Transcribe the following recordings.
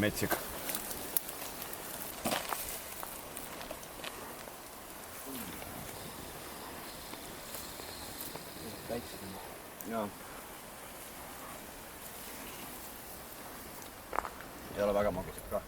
Metsik. Jaa. Ei ole väga magusad ka.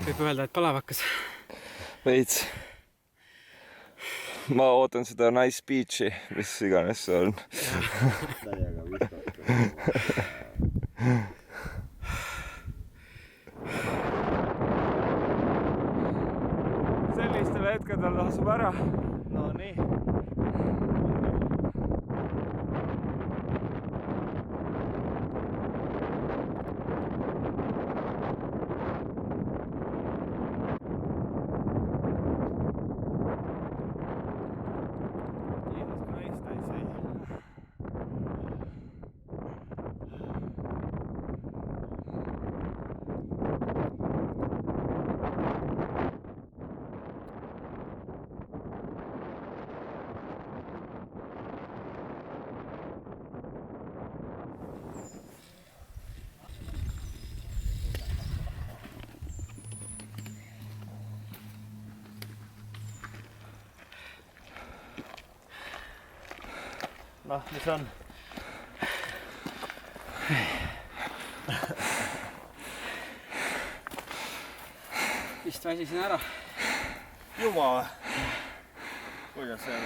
Võib öelda, et palav hakkas. Veits. Ma ootan seda nice beach'i, mis iganes see on. Täiega vistad. Sellistel hetkedel tasub ära. No nii. Noh, mis on? Vist väsisin ära. Juba või? Kuidas see on?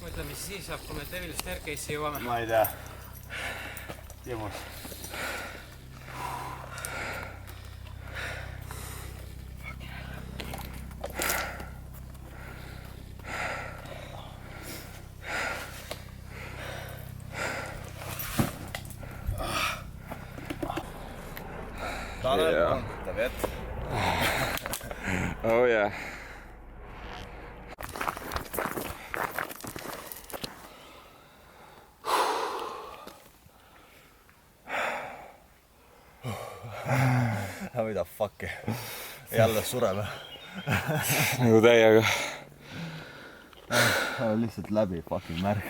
Mõtle, mis siis saab, kui me Devil Staircase'i jõuame. Ma ei tea. Timus. Tanel pankutab vett. Oh yeah. Mida fuck'i. Jälle sureme. Nagu täiega. Lihtsalt läbi fucking märg.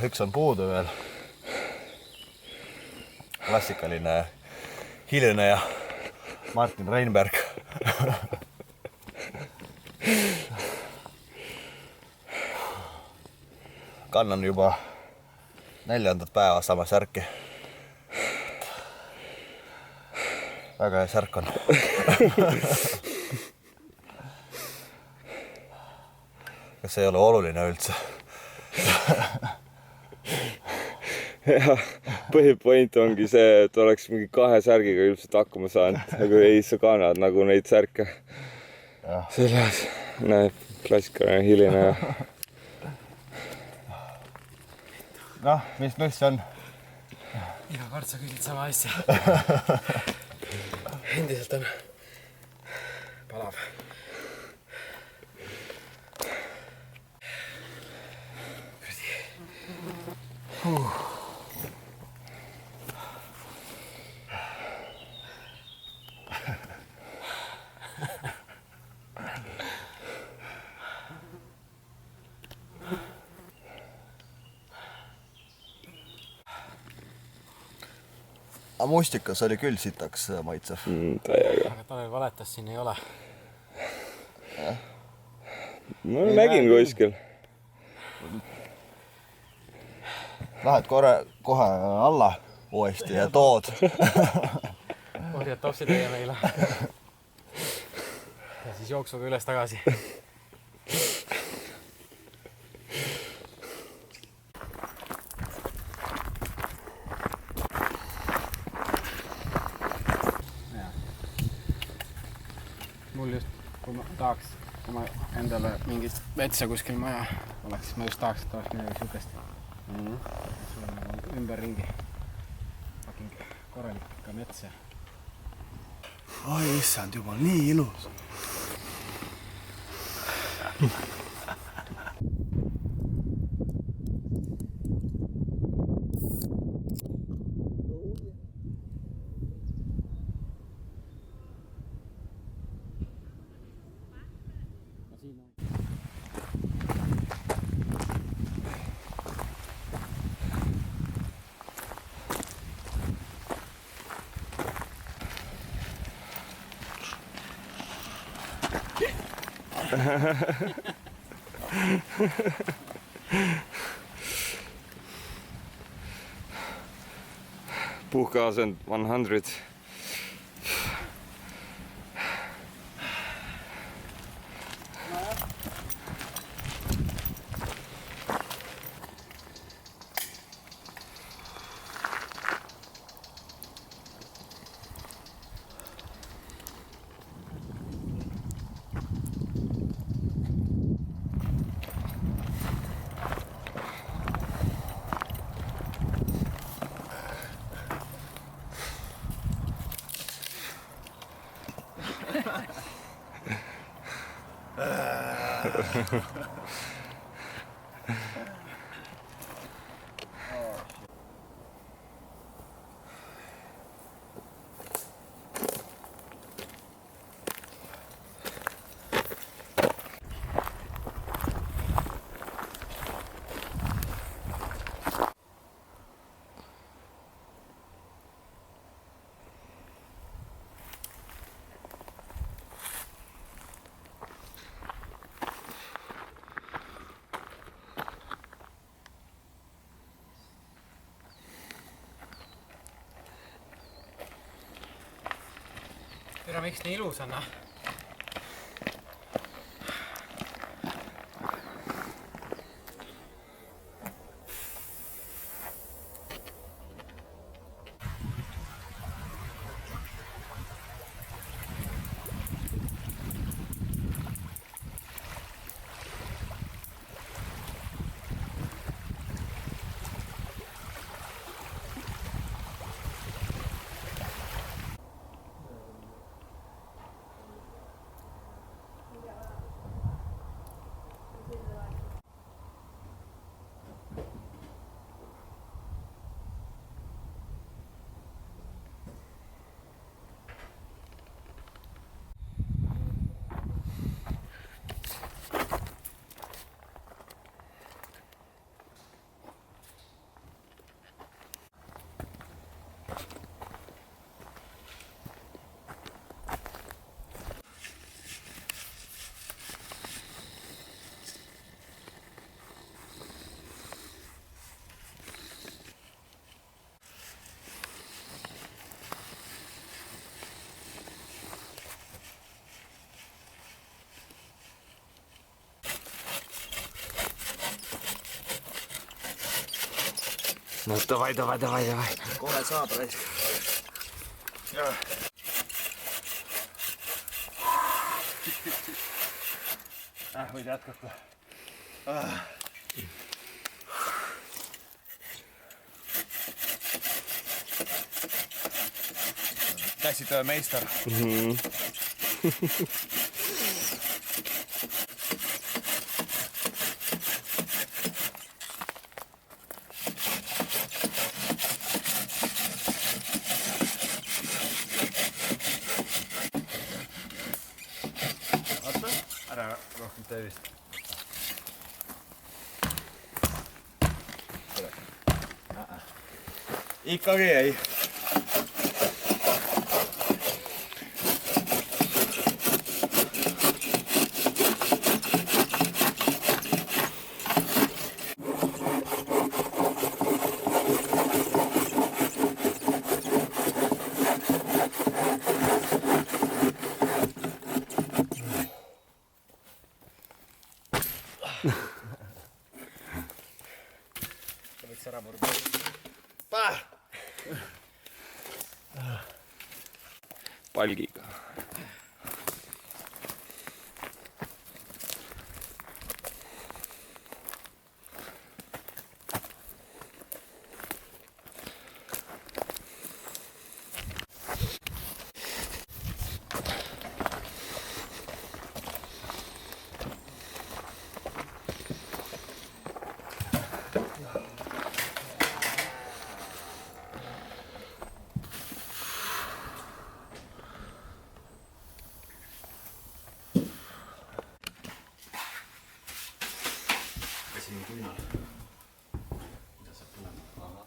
Üks on puudu veel. Klassikaline hilineja Martin Reinberg. Kannan juba 4. päeva sama särki. Väga hea särk on. Kas see ei ole oluline üldse? Jah, põhipoint ongi see, et oleks mingi 2 särgiga ilmselt hakkama saanud, aga ei, sa kannad nagu neid särke. Selles näeb klassikaline hilineja. Noh, mis see on? Iga kord sa küsid sama asja. Endiselt on palav. Aga mustikas oli küll sitaks maitsev. Täiega. Aga Tanel valetas, siin ei ole. Ma nägin kuskil. Lähed kohe alla uuesti ja tood. Ohjad topsi teie meile. Ja siis jooksuga üles tagasi. Mul just, kui ma tahaks, kui ma endale mingit vetsa kuskil maja oleks, siis ma just tahaks, et oleks midagi sihukest. Sul on nagu ümberringi. Korralik ka mets ja. Ai issand, juba nii ilus. Puhkaasend 100. Tere, miks nii ilus on? No davai. Kohe saab raisk. Võid jätkata. Käsitöö meister. tervist. Ikkagi ei. Võiks ära purda. Palgiga. Siin kuinal. Mida saab tulema? Aha.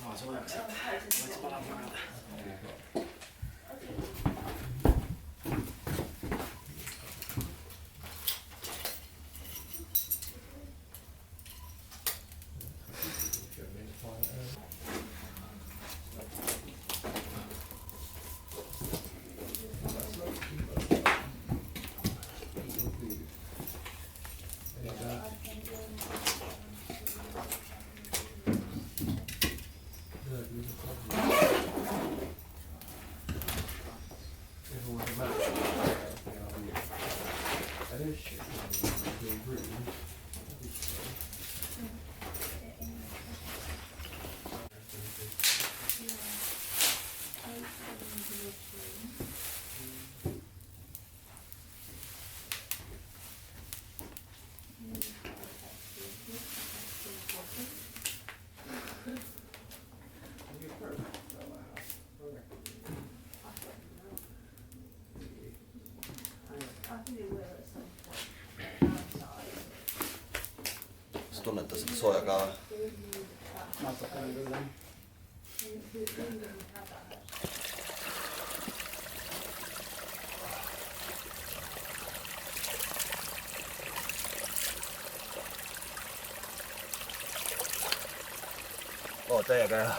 Maa soojaks, et võiks palama magada. Kas tunneta seda sooja ka või? Natukene küll jah. Oo, täiega hea.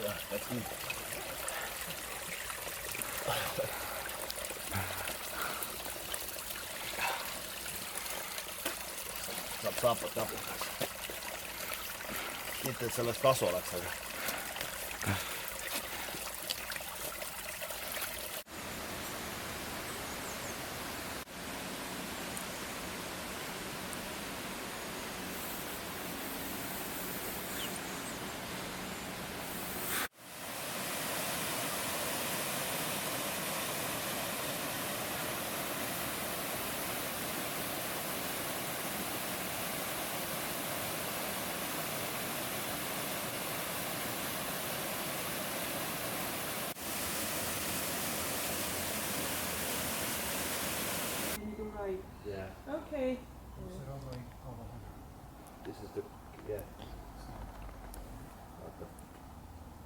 Jah, läks nii. Saab saapat napukaks. Mitte, et sellest kasu oleks, aga... Right. Yeah. Okay. This is the... Yeah. Vaata.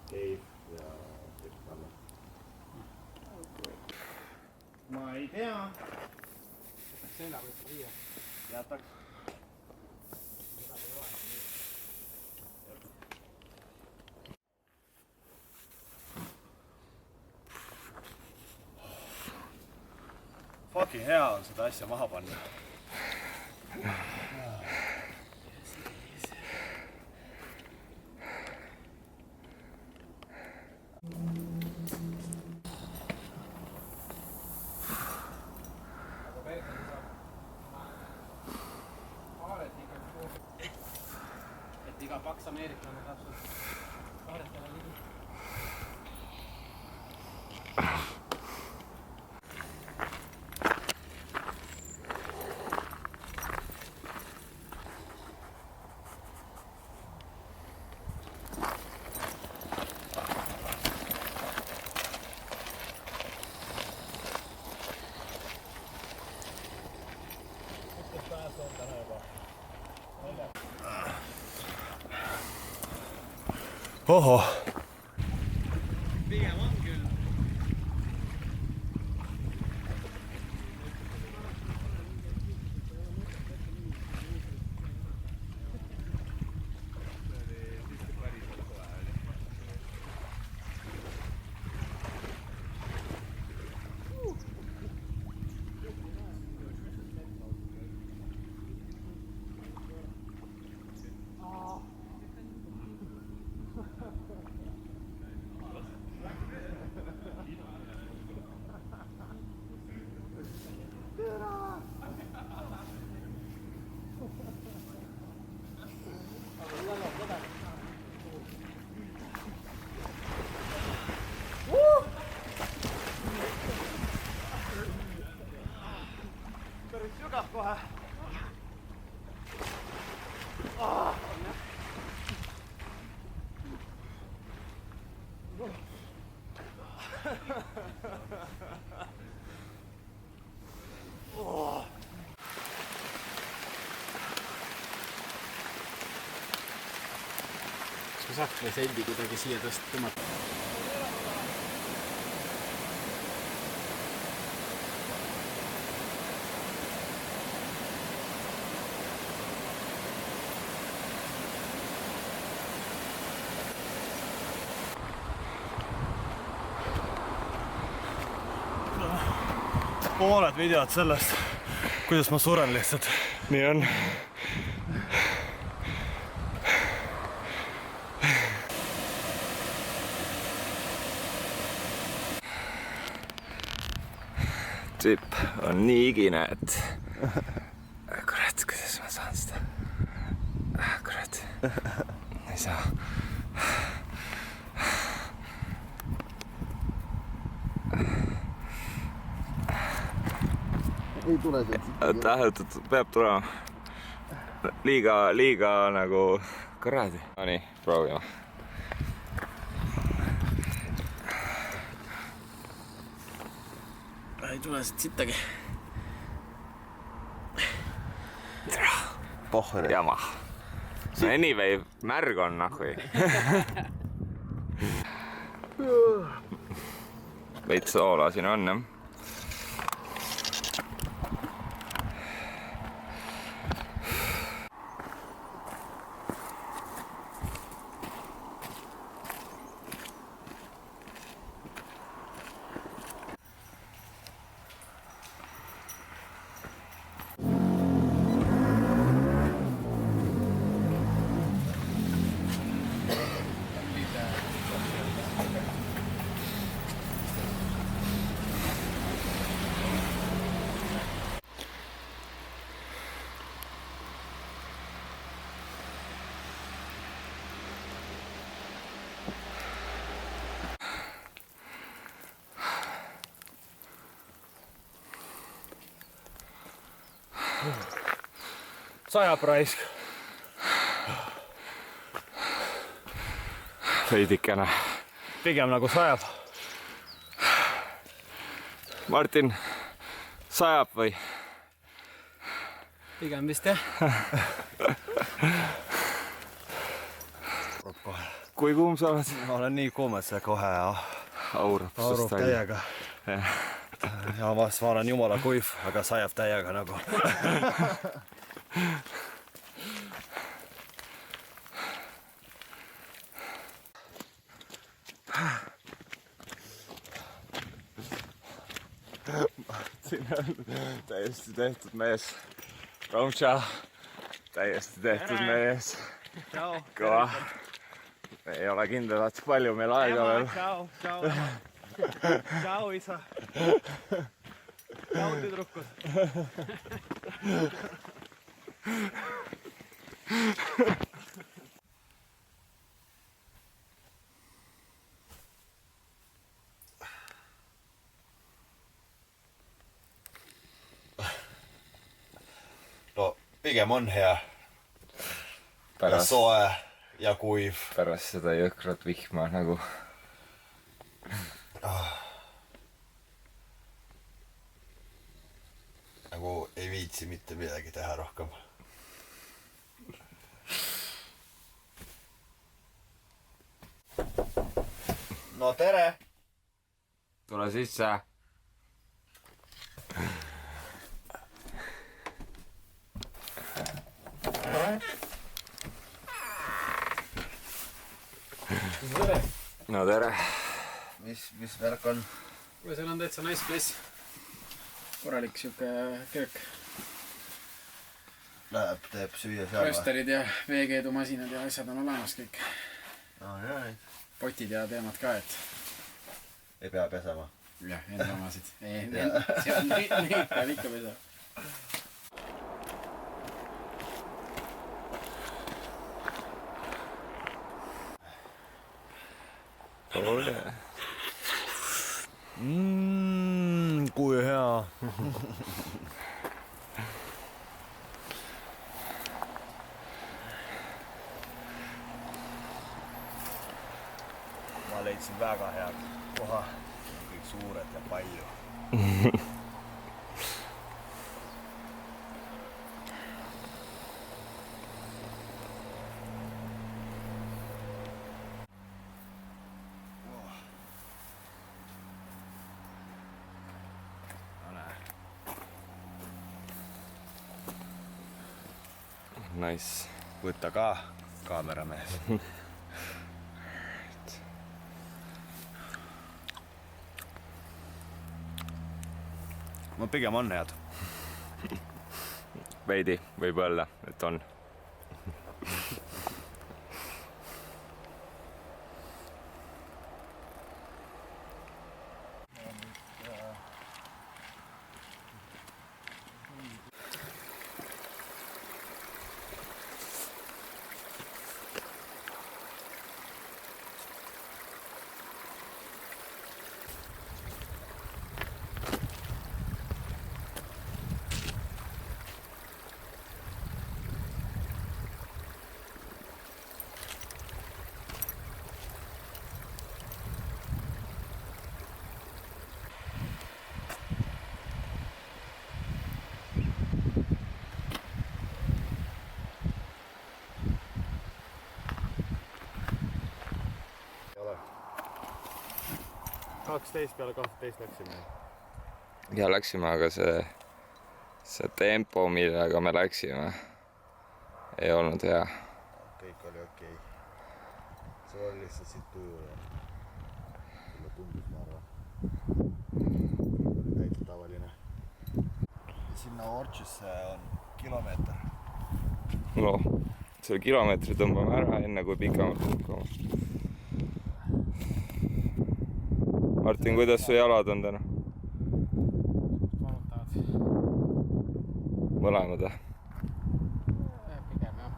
Cave ja... Ma ei tea. Selja võib viia. Jätaks. Fucking hea on seda asja maha panna. Et iga paks ameeriklane saab sul Oho. Pigem on küll. Päris sügav kohe. Kas ma saaks selle seldi kuidagi siia tõmmata? Pooled videod sellest, kuidas ma suren lihtsalt. Nii on. Tüüp on nii igine, et kurat, kuidas ma saan seda? Kurat, ei saa. Ei tule siit. Peab tulema. Liiga nagu kuradi. No nii, proovime. Ei tule siit sittagi. Pohher. Jama. No anyway, märg on nahui. Veits soola siin on, jah. Sajab raisk. Veidikene. Pigem nagu sajab. Martin, sajab või? Pigem vist jah. Kui kuum sa oled? Ma olen nii kuum, et see kohe Aurab aurub täiega. Ja vast ma olen jumala kuiv, aga sajab täiega nagu. Siin on täiesti tehtud mees. Romša, täiesti tehtud mees. Kõva. Ei ole kindel, et palju meil aega veel. Tšau, isa. Tšau, tüdrukud. No, pigem on hea. Ja soe ja kuiv. Pärast seda jõhkrat vihma nagu. Nagu ei viitsi mitte midagi teha rohkem. tere! Tule sisse. No tere. Mis värk on? kuule, seal on täitsa nice place. Korralik siuke köök. Läheb, teeb süüa seal või? Rösterid ja veekeedumasinad ja asjad on olemas kõik. No jah, Potid ja teemad ka, et... ei pea pesema. jah, enda omasid. Neid peab ikka pesema. Ole. Kui hea. Ma leidsin väga hea koha. Kõik suured ja palju. Nice. Võtta ka kaameramees. No pigem on head. Veidi võib olla, et on. Peale 12 läksime. Ja läksime, aga see tempo, millega me läksime, ei olnud hea. Kõik oli okei. See oli lihtsalt siit tuju ja sulle tundus, ma arvan. Kõik oli täitsa tavaline. Sinna Orchisse on kilomeeter. No, selle kilomeetri tõmbame ära enne, kui pikemalt lükkame. Martin, kuidas su jalad on täna? Valutavad. Mõlemad, jah? Pigem, jah.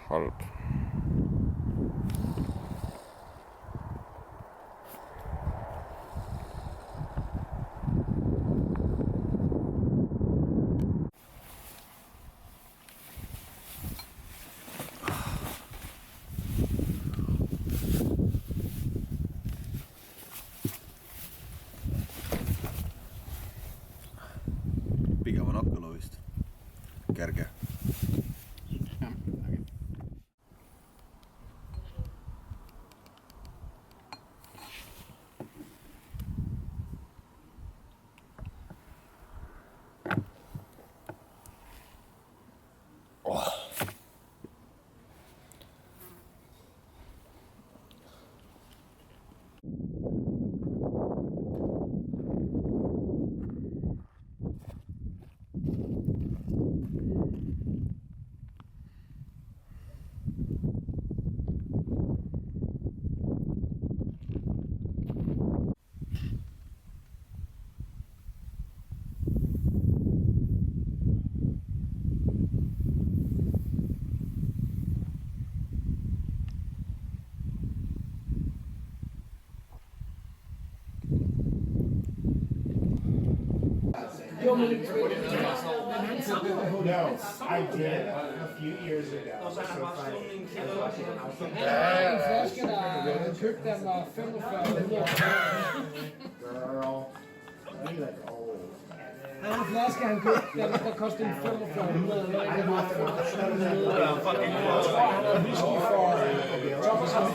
Halb. Pigem on Akkelu vist. Kerge. Jah, midagi. Who knows? I did a few years ago. So funny. Købte dem og 45 Girl. Han har en flaske, han købte. Der kostede 4500 eller noget. Jeg tror, han har whisky for Thomas har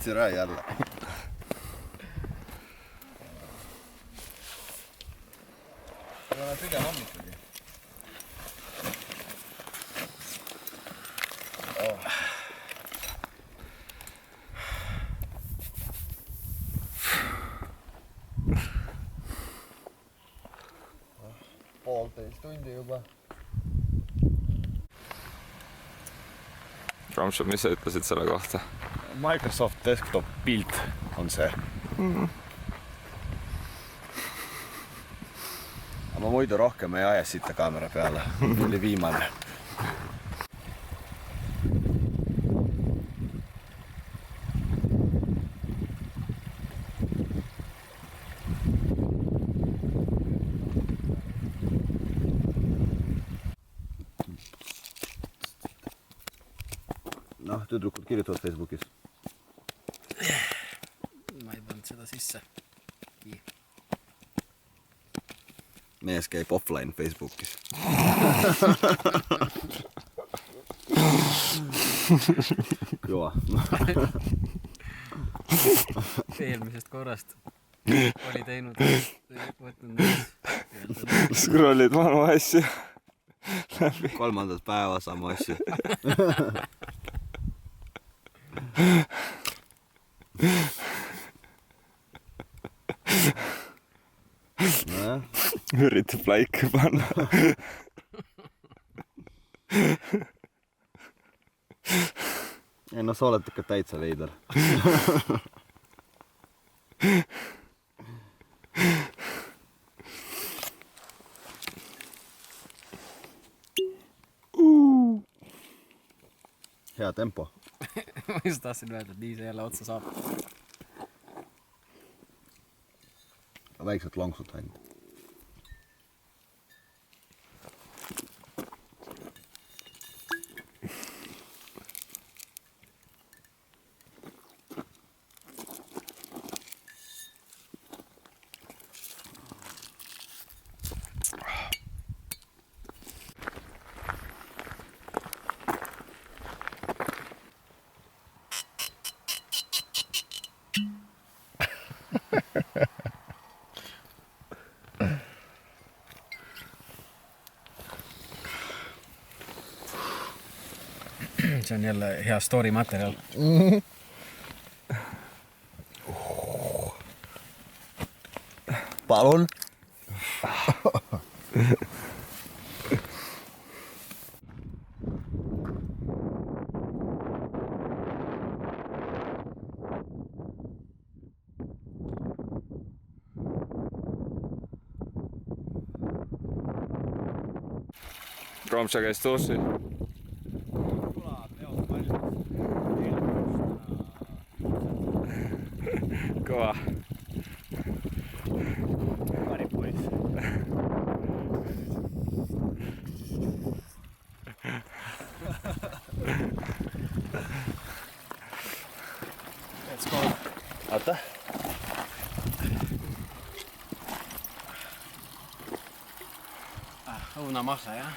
Türa jälle. Ei ole pigem hommikugi. Poolteist tundi juba. Ramsho, mis sa ütlesid selle kohta? Microsoft Desktop Build on see. Aga ma muidu rohkem ei aja sitta kaamera peale. Oli viimane. Noh, tüdrukud kirjutavad Facebookis. Ma ei pannud seda sisse. Mees käib offline Facebookis. Kõva. Eelmisest korrast oli teinud. Scrollid vanu asju. Kolmandat päeva sama asju. Üritab laike panna. Ei no sa oled ikka täitsa veider. Hea tempo. Ma just tahtsin öelda, et nii see jälle otsa saab. Väiksed lonksud ainult. See on jälle hea story materjal. Palun. Ramsho käis tuussi. Kõva. Pari poiss. Let's go. Oota. Õunamahla, jah?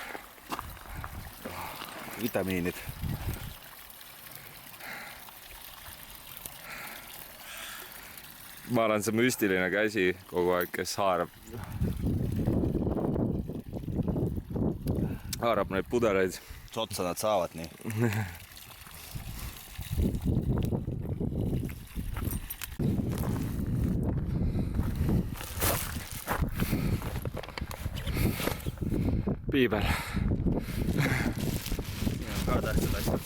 Vitamiinid. Ma olen see müstiline käsi kogu aeg, kes haarab neid pudeleid. Otsa nad saavad nii. Piibel. Ka tähtsad asjad.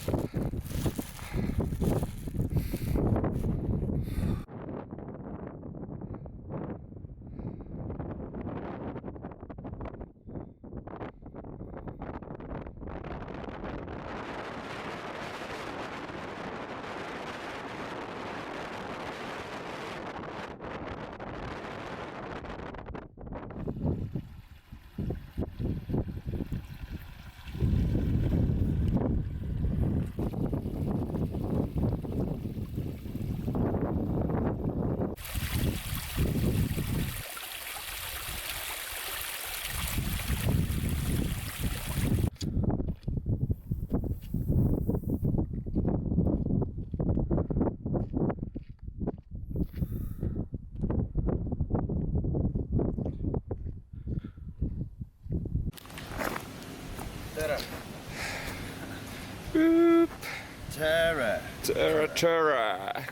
tere,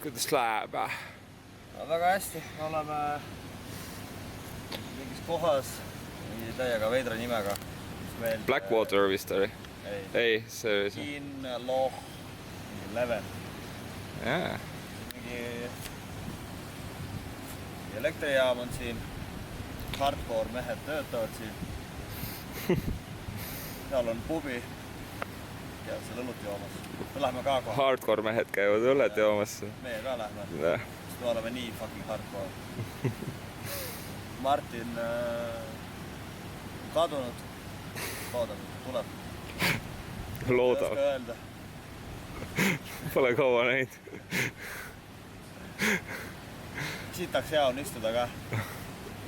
kuidas läheb? No, väga hästi, me oleme mingis kohas mingi täiega veidra nimega. Blackwater vist oli? Ei, see oli see. Kinloch 11. Jaa. Mingi elektrijaam on siin. Hardcore mehed töötavad siin. Seal on pubi. Käivad seal õlut joomas. Me lähme ka kohe. Hardcore mehed käivad õllet joomas. Meie ka lähme. Sest me oleme nii fucking hardcore. Martin kadunud. Loodame, tuleb. Loodav. Ei oska öelda. Pole kaua näinud. Sitaks hea on istuda ka.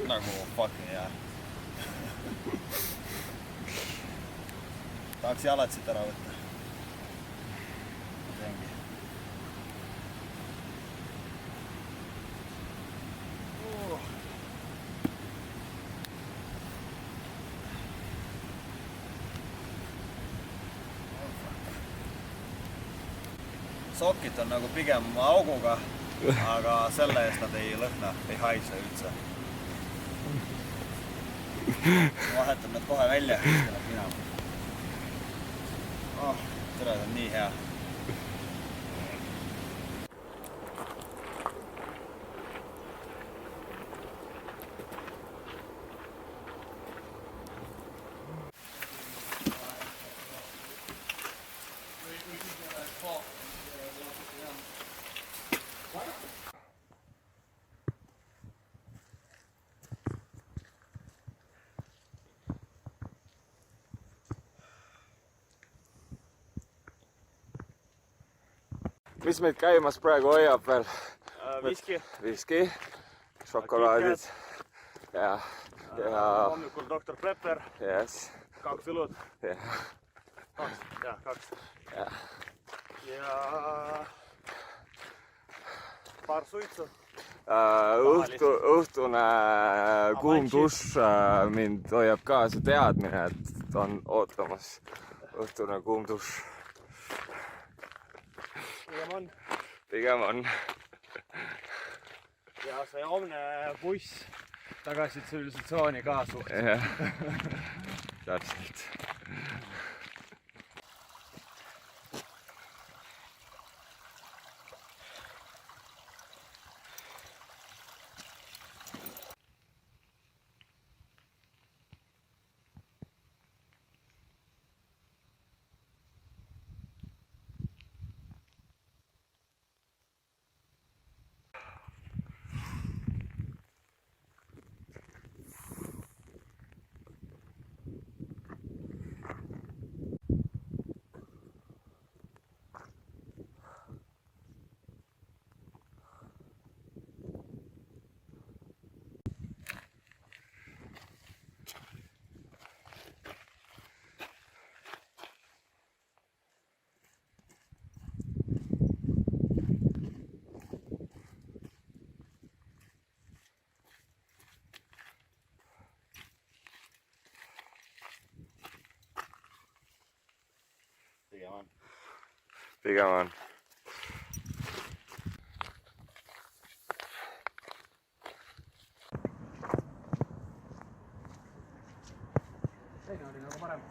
Nagu fucking hea. Tahaks jalad siit ära võtta. Teengi. Sokid on nagu pigem auguga, aga selle eest nad ei lõhna, ei haise üldse. Vahetab nad kohe välja ja siis tuleb minema. Tere, see on nii hea. Mis meid käimas praegu hoiab veel? Viski, šokolaadid ja hommikul Dr. Pepper, yes. 2 õlut. Ja. 2. Ja. Ja paar suitsu. Õhtune kuum dušš mind hoiab ka see teadmine, et on ootamas õhtune kuum dušš. Pigem on. Ja see homne buss tagasi tsivilisatsiooni ka suht. Jah, täpselt. Pigem on. Teine oli nagu parem.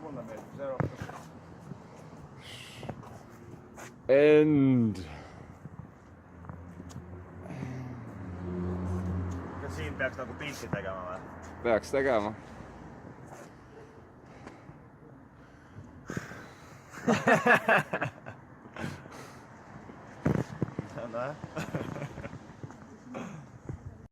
Mulle meeldib see rohkem. End. Kas siin peaks nagu pilti tegema või? Peaks tegema. See on vähe.